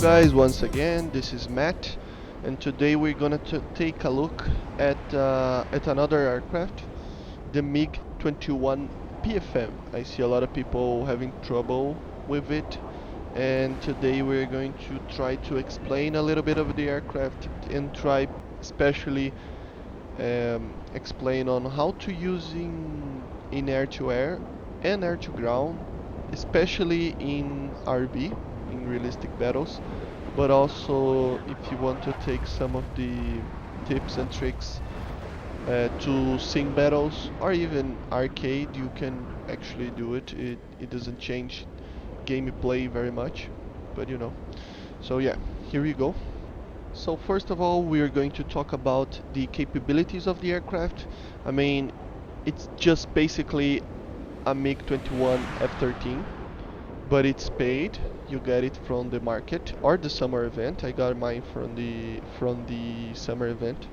guys, once again, this is Matt, and today we're gonna take a look at another aircraft, the MiG-21PFM. I see a lot of people having trouble with it, and today we're going to try to explain a little bit of the aircraft and try especially explain on how to in air-to-air and air-to-ground, especially in RB, in realistic battles, but also if you want to take some of the tips and tricks to sim battles or even arcade, you can actually do it. It doesn't change gameplay very much, but you know. So yeah, here we go. So first of all, we are going to talk about the capabilities of the aircraft. I mean, it's just basically a MiG-21 F-13, but it's paid. You get it from the market or the summer event. I got mine from the summer event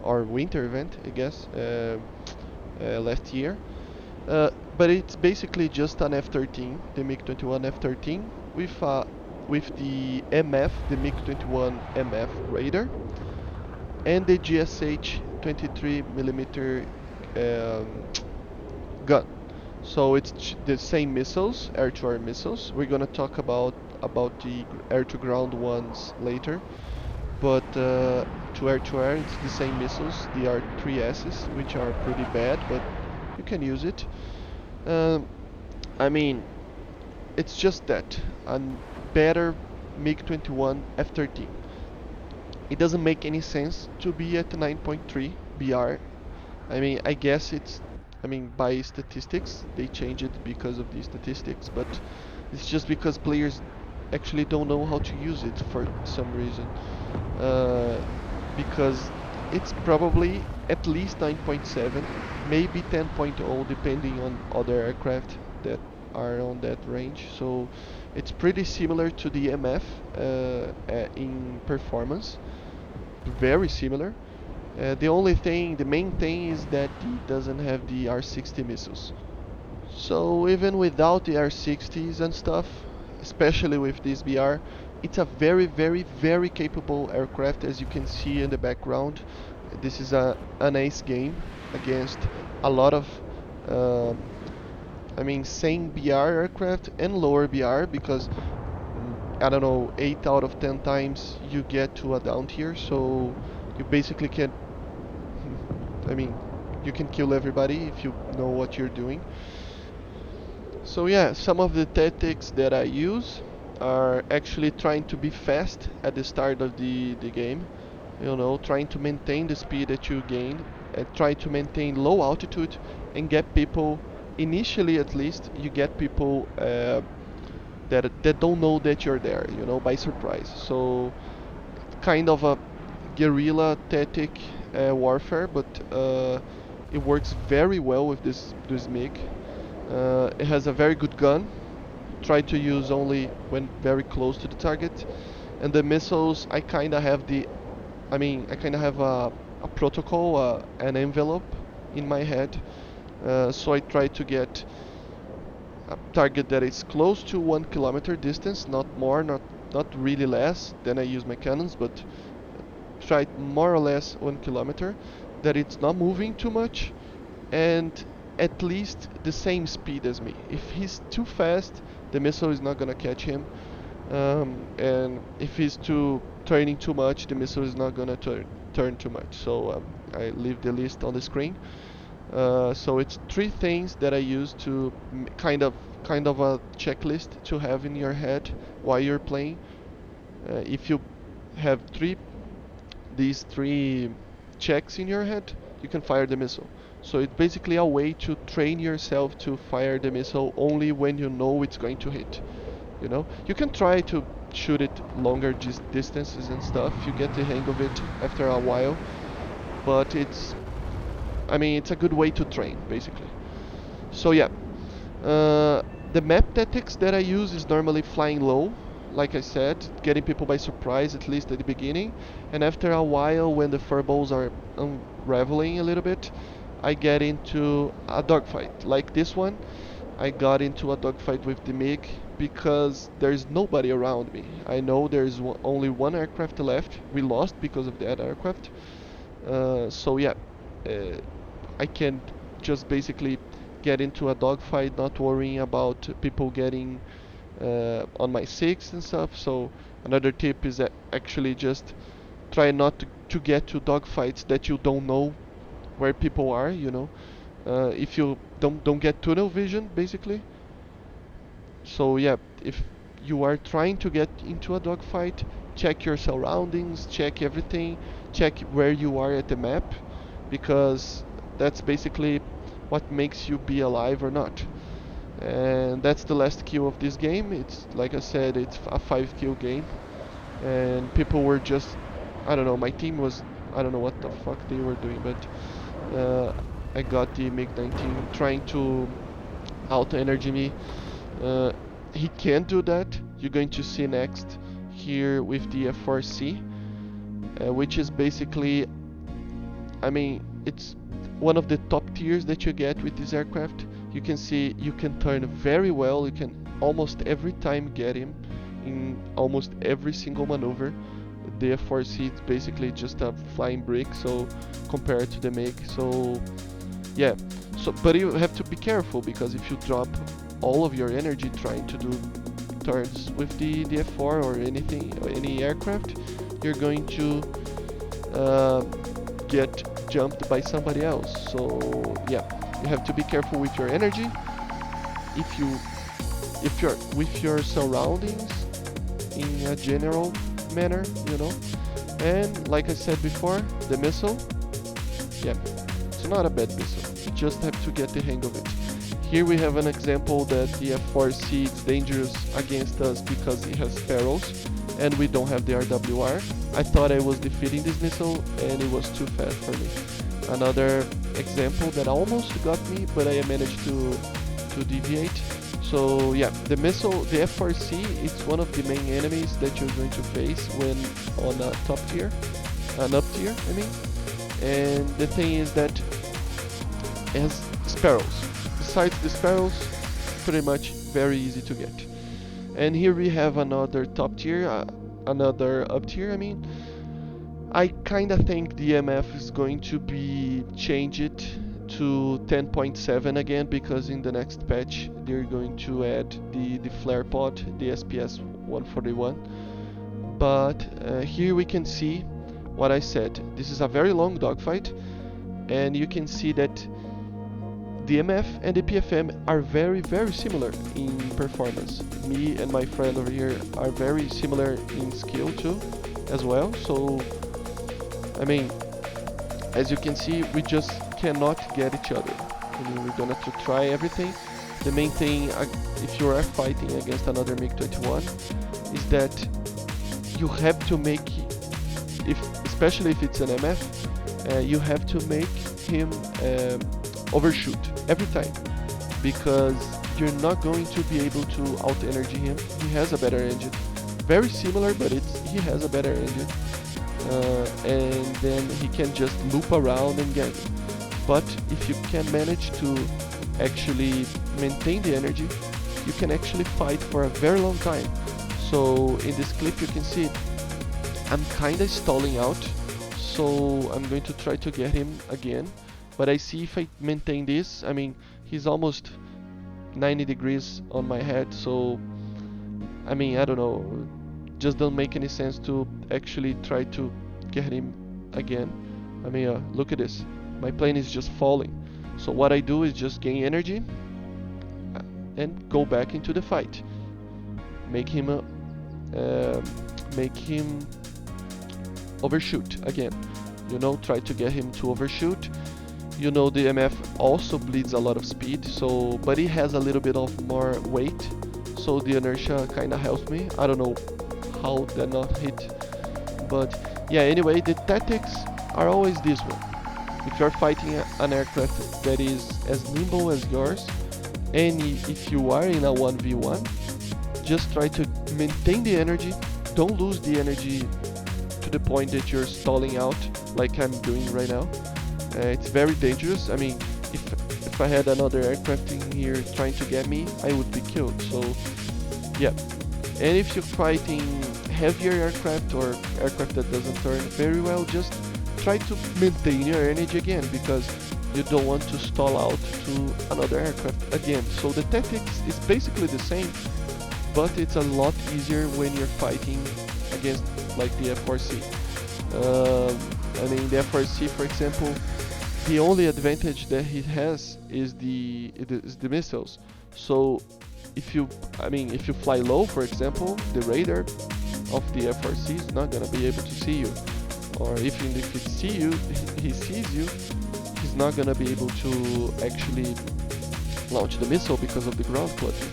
or winter event, I guess, last year. But it's basically just an F-13, the MiG-21 F-13 with the MF, the MiG-21 MF radar, and the GSH 23 millimeter gun. So it's the same missiles, air-to-air missiles. We're gonna talk about the air-to-ground ones later, but to air-to-air it's the same missiles. The R3Ss, which are pretty bad, but you can use it. Um, I mean, it's just that a better MiG-21 F-13. It doesn't make any sense to be at 9.3 BR. I mean, I guess by statistics, they change it because of the statistics, but it's just because players actually don't know how to use it for some reason. Uh, because it's probably at least 9.7, maybe 10.0, depending on other aircraft that are on that range. So it's pretty similar to the MF in performance, very similar. The main thing is that it doesn't have the R60 missiles. So even without the R60s and stuff, especially with this BR, it's a very, very, very capable aircraft, as you can see in the background. This is an ace game against a lot of, um same BR aircraft and lower BR because I don't know, 8 out of 10 times you get to a down tier, so you basically can I mean, you can kill everybody if you know what you're doing. So yeah, some of the tactics that I use are actually trying to be fast at the start of the game. You know, trying to maintain the speed that you gain and try to maintain low altitude and get people, initially at least, you get people that don't know that you're there, you know, by surprise. So kind of a guerrilla tactic warfare, but it works very well with this MiG. It has a very good gun. Try to use only when very close to the target. And the missiles, I kind of have a protocol, an envelope in my head. So I try to get a target that is close to 1 kilometer distance, not more, not really less. Then I use my cannons, but try more or less 1 kilometer. That it's not moving too much, and at least the same speed as me. If he's too fast, the missile is not gonna catch him, and if he's turning too much, the missile is not gonna turn too much. So I leave the list on the screen. So it's three things that I use to kind of a checklist to have in your head while you're playing. If you have these three checks in your head, you can fire the missile. So it's basically a way to train yourself to fire the missile only when you know it's going to hit. You know, you can try to shoot it longer distances and stuff. You get the hang of it after a while, but it's a good way to train basically. So yeah, the map tactics that I use is normally flying low, like I said, getting people by surprise at least at the beginning, and after a while when the furballs are unraveling a little bit, I get into a dogfight like this one. I got into a dogfight with the MiG because there's nobody around me. I know there's only one aircraft left. We lost because of that aircraft. So yeah, uh, I can just basically get into a dogfight, not worrying about people getting on my six and stuff. So another tip is that actually just try not to get to dogfights that you don't know where people are. If you don't get tunnel vision, basically. So yeah, if you are trying to get into a dogfight, check your surroundings, check everything, check where you are at the map, because that's basically what makes you be alive or not. And that's the last kill of this game. It's like I said, it's a 5 kill game, and people were just, I don't know, my team was, I don't know what the fuck they were doing, but I got the MiG-19 trying to out-energy me. Uh, he can't do that. You're going to see next here with the F4C, which is basically, I mean, it's one of the top tiers that you get with this aircraft. You can see you can turn very well. You can almost every time get him in almost every single maneuver. The F4C is basically just a flying brick, so compared to the MiG. So yeah, but you have to be careful, because if you drop all of your energy trying to do turns with the F4 or anything, or any aircraft, you're going to get jumped by somebody else. So yeah, you have to be careful with your energy. If you're with your surroundings in a general manner, And like I said before, the missile, yeah, it's not a bad missile. You just have to get the hang of it. Here we have an example that the F4C is dangerous against us because it has sparrows and we don't have the RWR. I thought I was defeating this missile and it was too fast for me. Another example that almost got me, but I managed to deviate. So yeah, the F4C, it's one of the main enemies that you're going to face when on a top tier, an up tier, I mean. And the thing is that it has sparrows. Besides the sparrows, pretty much very easy to get. And here we have another top tier, another up tier, I mean. I kinda think the MF is going to be changed to 10.7 again, because in the next patch they're going to add the flare pod, the SPS 141. But here we can see what I said. This is a very long dogfight, and you can see that the MF and the PFM are very, very similar in performance. Me and my friend over here are very similar in skill too, as well. So, I mean, as you can see, we just cannot get each other. I mean, we're gonna try everything. The main thing, if you are fighting against another MiG-21, is that you have to make, especially if it's an MF, you have to make him overshoot every time, because you're not going to be able to out-energy him. He has a better engine, very similar, but he has a better engine, and then he can just loop around and get it. But if you can manage to actually maintain the energy, you can actually fight for a very long time. So in this clip you can see I'm kinda stalling out, so I'm going to try to get him again. But I see if I maintain this, I mean, he's almost 90 degrees on my head, so I mean, I don't know, just don't make any sense to actually try to get him again. I mean, look at this, my plane is just falling. So what I do is just gain energy and go back into the fight. Make him overshoot again. Try to get him to overshoot. The MF also bleeds a lot of speed, but he has a little bit of more weight, so the inertia kinda helps me. I don't know how that not hit, but yeah, anyway, the tactics are always this one. If you're fighting an aircraft that is as nimble as yours, and if you are in a 1v1, just try to maintain the energy. Don't lose the energy to the point that you're stalling out like I'm doing right now. It's very dangerous. I mean, if if I had another aircraft in here trying to get me, I would be killed. So yeah. And if you're fighting heavier aircraft or aircraft that doesn't turn very well, just try to maintain your energy again, because you don't want to stall out to another aircraft again. So the tactics is basically the same, but it's a lot easier when you're fighting against like the F4C. I mean, the F4C, for example, the only advantage that he has is the missiles. So if you fly low, for example, the radar of the F4C is not gonna be able to see you, or even if it he sees you, he's not gonna be able to actually launch the missile because of the ground clutter.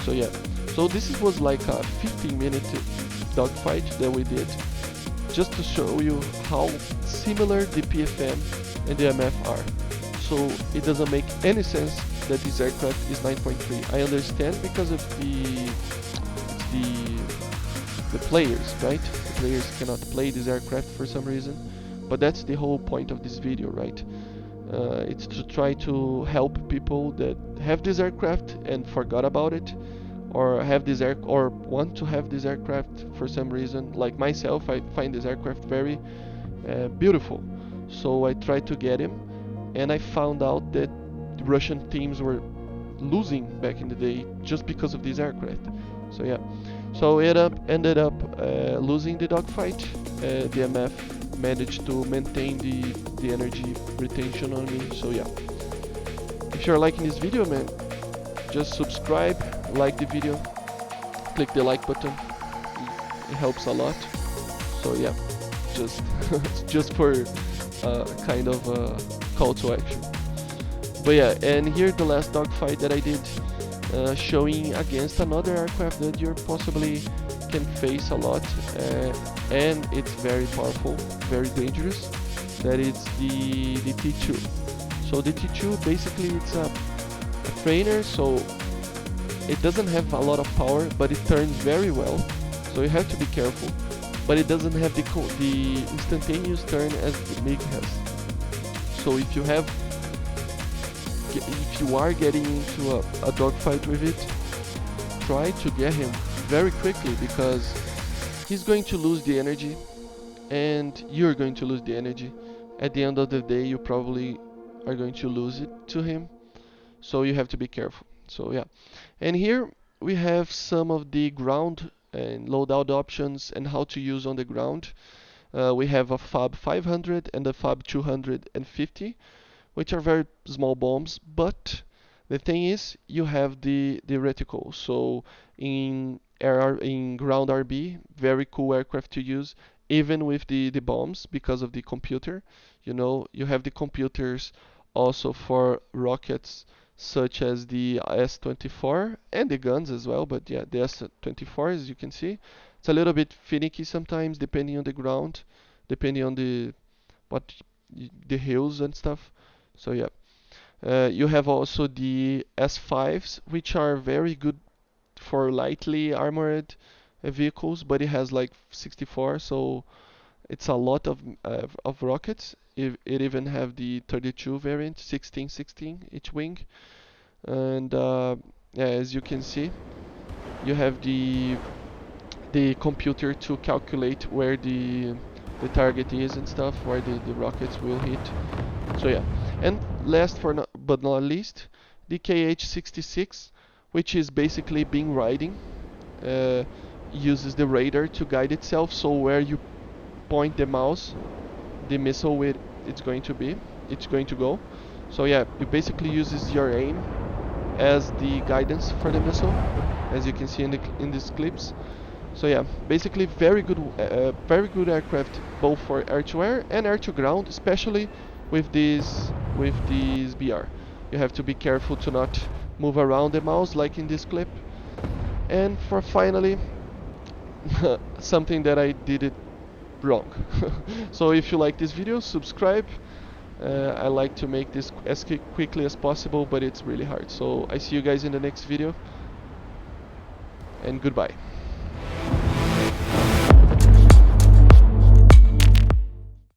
So yeah, so this was like a 15-minute dogfight that we did, just to show you how similar the PFM and the MF are. So it doesn't make any sense that this aircraft is 9.3. I understand because of the players, right? The players cannot play this aircraft for some reason, but that's the whole point of this video, right? It's to try to help people that have this aircraft and forgot about it, or have this or want to have this aircraft for some reason. Like myself, I find this aircraft very beautiful, so I tried to get him, and I found out that the Russian teams were losing back in the day just because of this aircraft. So yeah, so it ended up losing the dogfight. The MF managed to maintain the energy retention on me. So yeah, if you're liking this video, man, just subscribe, like the video, click the like button, it helps a lot. So yeah, just for kind of a call to action. But yeah, and here's the last dogfight that I did, showing against another aircraft that you possibly can face a lot, and it's very powerful, very dangerous. That is the T2. So the T2, basically it's a trainer, so it doesn't have a lot of power, but it turns very well, so you have to be careful. But it doesn't have the instantaneous turn as the MiG has. So if you are getting into a dogfight with it, try to get him very quickly, because he's going to lose the energy and you're going to lose the energy. At the end of the day, you probably are going to lose it to him, so you have to be careful. So yeah, and here we have some of the ground and loadout options and how to use on the ground. We have a FAB 500 and a FAB 250, which are very small bombs, but the thing is, you have the reticle. So in ground RB, very cool aircraft to use, even with the bombs, because of the computer. You know, you have the computers also for rockets such as the S-24 and the guns as well, but yeah, the S-24, as you can see, it's a little bit finicky sometimes depending on the ground, depending on the hills and stuff. So yeah, you have also the S5s, which are very good for lightly armored vehicles, but it has like 64, so it's a lot of rockets. It even have the 32 variant, 16 each wing, and yeah, as you can see, you have the computer to calculate where the target is and stuff, where the rockets will hit. So yeah, and last but not least, the KH-66, which is basically Bing riding, uses the radar to guide itself. So where you point the mouse, the missile it's going to go. So yeah, it basically uses your aim as the guidance for the missile, as you can see in these clips. So yeah, basically very good aircraft, both for air-to-air and air-to-ground, especially with these BR. You have to be careful to not move around the mouse like in this clip. And for finally, something that I did it wrong. So if you like this video, subscribe. I like to make this as quickly as possible, but it's really hard. So I see you guys in the next video, and goodbye.